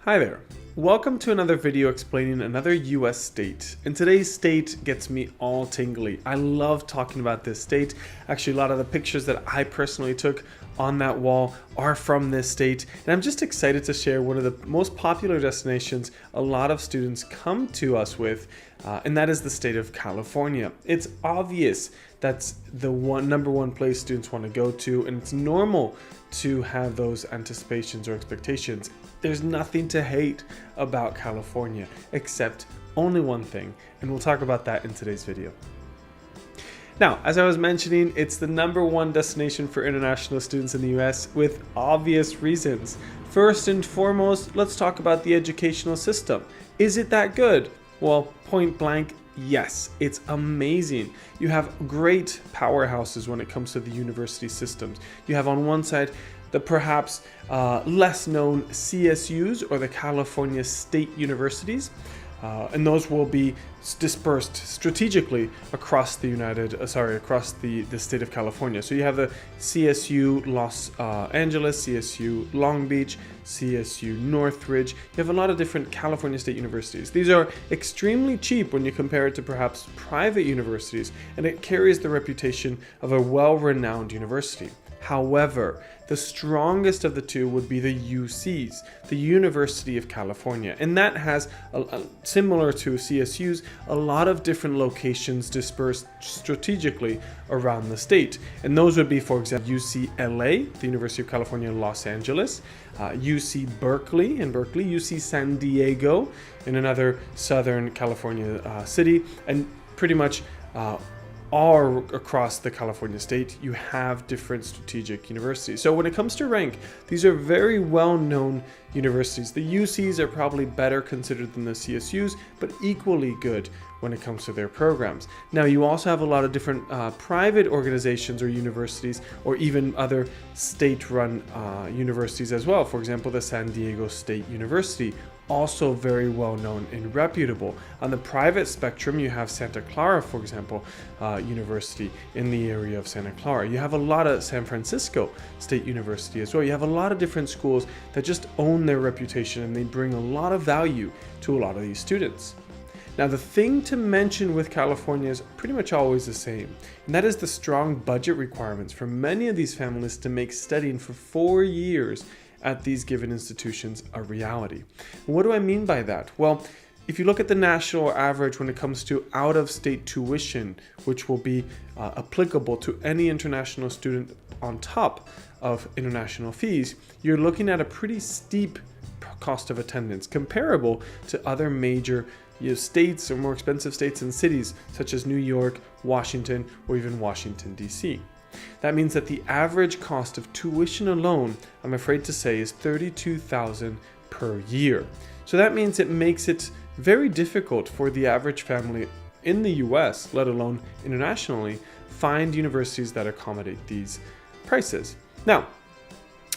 Hi there. Welcome to another video explaining another US state. And today's state gets me all tingly. I love talking about this state. Actually, a lot of the pictures that I personally took on that wall are from this state. And I'm just excited to share one of the most popular destinations a lot of students come to us with, and that is the state of California. It's obvious that's the number one place students want to go to, and it's normal to have those anticipations or expectations. There's nothing to hate about California, except only one thing, and we'll talk about that in today's video. Now, as I was mentioning, it's the number one destination for international students in the US with obvious reasons. First and foremost, let's talk about the educational system. Is it that good? Well, point blank, yes, it's amazing. You have great powerhouses when it comes to the university systems. You have on one side the perhaps less known CSUs, or the California State Universities, and those will be dispersed strategically across the the state of California. So you have the CSU Los Angeles, CSU Long Beach, CSU Northridge. You have a lot of different California State Universities. These are extremely cheap when you compare it to perhaps private universities, and it carries the reputation of a well-renowned university. However, the strongest of the two would be the UCs, the University of California, and that has, similar to CSUs, a lot of different locations dispersed strategically around the state. And those would be, for example, UCLA, the University of California in Los Angeles, UC Berkeley in Berkeley, UC San Diego in another Southern California city, and pretty much all across the California state, you have different strategic universities. So when it comes to rank, these are very well-known universities. The UCs are probably better considered than the CSUs, but equally good when it comes to their programs. Now, you also have a lot of different private organizations or universities, or even other state-run universities as well. For example, the San Diego State University, also very well known and reputable. On the private spectrum, you have Santa Clara, for example, University in the area of Santa Clara. You have a lot of San Francisco State University as well. You have a lot of different schools that just own their reputation, and they bring a lot of value to a lot of these students. Now, the thing to mention with California is pretty much always the same, and that is the strong budget requirements for many of these families to make studying for 4 years at these given institutions a reality. What do I mean by that? Well, if you look at the national average when it comes to out-of-state tuition, which will be applicable to any international student on top of international fees, you're looking at a pretty steep cost of attendance, comparable to other major states or more expensive states and cities such as New York, Washington, or even Washington, D.C. That means that the average cost of tuition alone, I'm afraid to say, is $32,000 per year. So that means it makes it very difficult for the average family in the US, let alone internationally, find universities that accommodate these prices. Now,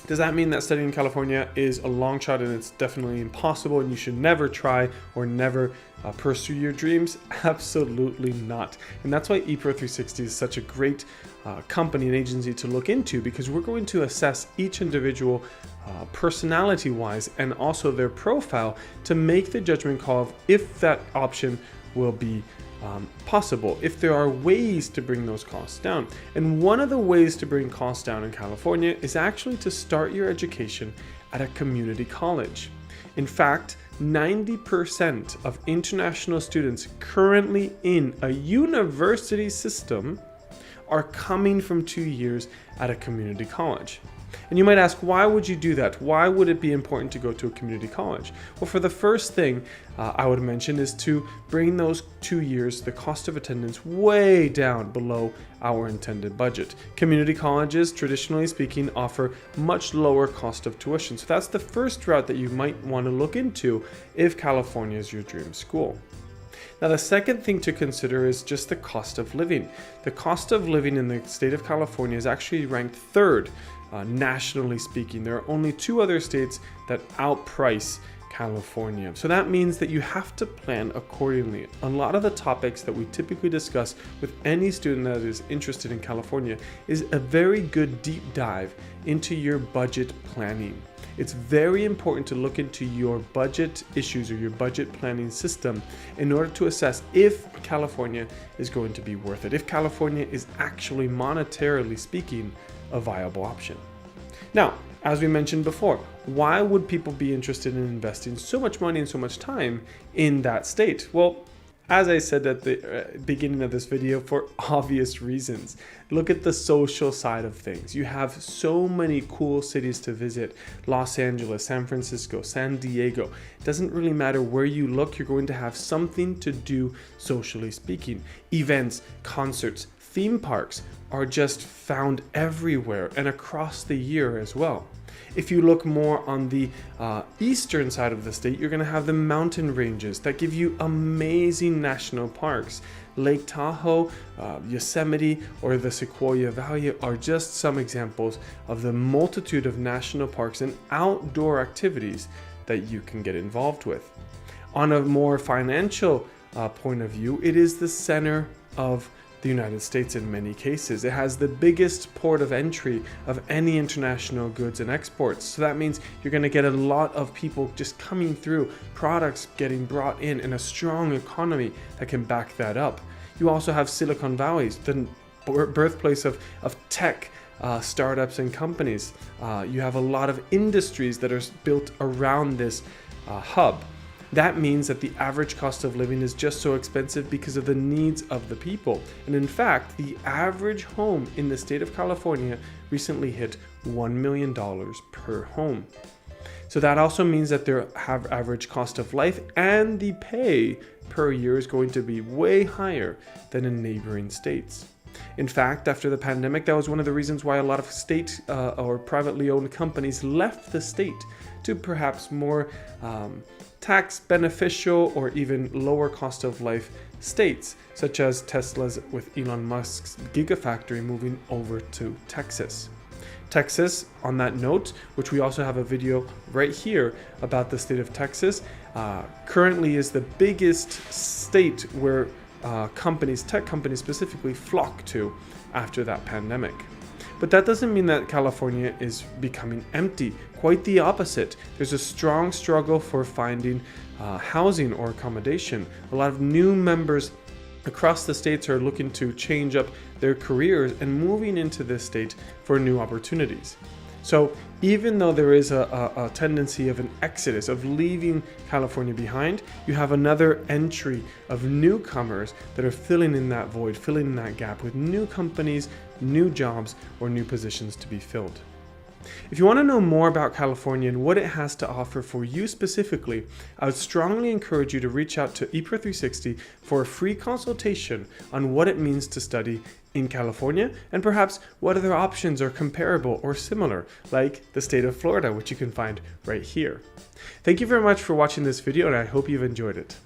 does that mean that studying in California is a long shot and it's definitely impossible and you should never try or never pursue your dreams? Absolutely not. And that's why Epro 360 is such a great company and agency to look into, because we're going to assess each individual personality-wise and also their profile to make the judgment call of if that option will be possible, if there are ways to bring those costs down. And one of the ways to bring costs down in California is actually to start your education at a community college. In fact, 90% of international students currently in a university system are coming from 2 years at a community college. And you might ask, why would you do that? Why would it be important to go to a community college? Well, for the first thing I would mention is to bring those 2 years, the cost of attendance, way down below our intended budget. Community colleges, traditionally speaking, offer much lower cost of tuition. So that's the first route that you might want to look into if California is your dream school. Now, the second thing to consider is just the cost of living. The cost of living in the state of California is actually ranked third nationally speaking. There are only 2 other states that outprice California. So that means that you have to plan accordingly. A lot of the topics that we typically discuss with any student that is interested in California is a very good deep dive into your budget planning. It's very important to look into your budget issues or your budget planning system in order to assess if California is going to be worth it, if California is actually monetarily speaking a viable option. Now, as we mentioned before, why would people be interested in investing so much money and so much time in that state? Well, as I said at the beginning of this video, for obvious reasons. Look at the social side of things. You have so many cool cities to visit. Los Angeles, San Francisco, San Diego. It doesn't really matter where you look, you're going to have something to do socially speaking. Events, concerts, theme parks are just found everywhere and across the year as well. If you look more on the eastern side of the state, you're going to have the mountain ranges that give you amazing national parks. Lake Tahoe, Yosemite, or the Sequoia Valley are just some examples of the multitude of national parks and outdoor activities that you can get involved with. On a more financial point of view, it is the center of the United States in many cases. It has the biggest port of entry of any international goods and exports. So that means you're going to get a lot of people just coming through, products getting brought in, and a strong economy that can back that up. You also have Silicon Valley, the birthplace of tech startups and companies. You have a lot of industries that are built around this hub. That means that the average cost of living is just so expensive because of the needs of the people. And in fact, the average home in the state of California recently hit $1 million per home. So that also means that their average cost of life and the pay per year is going to be way higher than in neighboring states. In fact, after the pandemic, that was one of the reasons why a lot of state or privately owned companies left the state to perhaps more tax beneficial or even lower cost of life states, such as Tesla's with Elon Musk's Gigafactory moving over to Texas. Texas, on that note, which we also have a video right here about the state of Texas, currently is the biggest state where tech companies specifically flock to after that pandemic. But that doesn't mean that California is becoming empty. Quite the opposite. There's a strong struggle for finding housing or accommodation. A lot of new members across the states are looking to change up their careers and moving into this state for new opportunities. So even though there is a tendency of an exodus, of leaving California behind, you have another entry of newcomers that are filling in that void, filling in that gap with new companies, new jobs, or new positions to be filled. If you want to know more about California and what it has to offer for you specifically, I would strongly encourage you to reach out to Epro 360 for a free consultation on what it means to study in California and perhaps what other options are comparable or similar, like the state of Florida, which you can find right here. Thank you very much for watching this video, and I hope you've enjoyed it.